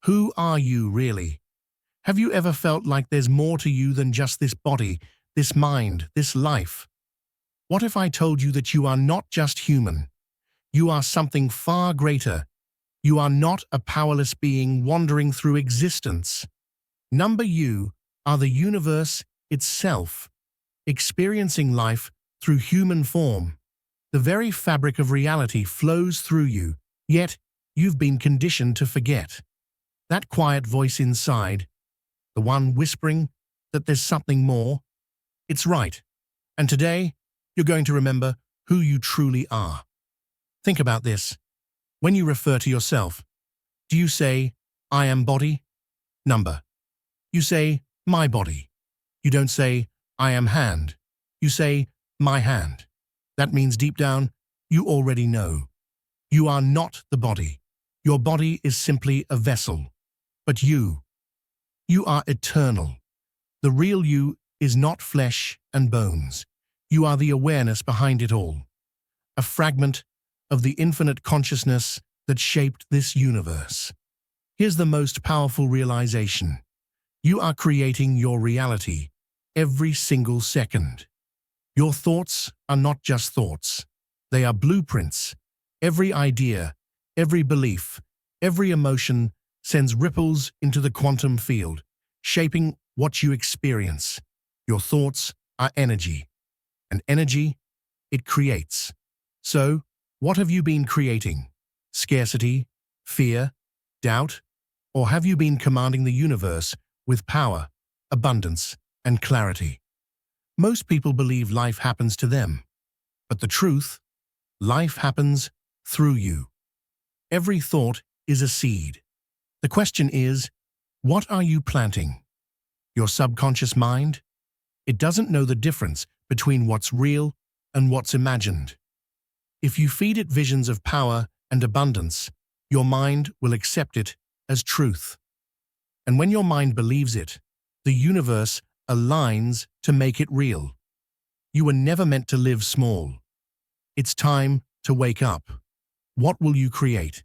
Who are you really? Have you ever felt like there's more to you than just this body, this mind, this life? What if I told you that you are not just human? You are something far greater. You are not a powerless being wandering through existence. You are the universe itself, experiencing life through human form. The very fabric of reality flows through you, yet you've been conditioned to forget. That quiet voice inside, the one whispering that there's something more, it's right. And today, you're going to remember who you truly are. Think about this. When you refer to yourself, do you say, I am body? Number. You say, my body. You don't say, I am hand. You say, my hand. That means deep down, you already know. You are not the body. Your body is simply a vessel. But you are eternal. The real you is not flesh and bones. You are the awareness behind it all. A fragment of the infinite consciousness that shaped this universe. Here's the most powerful realization. You are creating your reality every single second. Your thoughts are not just thoughts. They are blueprints. Every idea, every belief, every emotion sends ripples into the quantum field, shaping what you experience. Your thoughts are energy, and energy, it creates. So, what have you been creating? Scarcity, fear, doubt? Or have you been commanding the universe with power, abundance, and clarity? Most people believe life happens to them. But the truth, life happens through you. Every thought is a seed. The question is, what are you planting? Your subconscious mind? It doesn't know the difference between what's real and what's imagined. If you feed it visions of power and abundance, your mind will accept it as truth. And when your mind believes it, the universe aligns to make it real. You were never meant to live small. It's time to wake up. What will you create?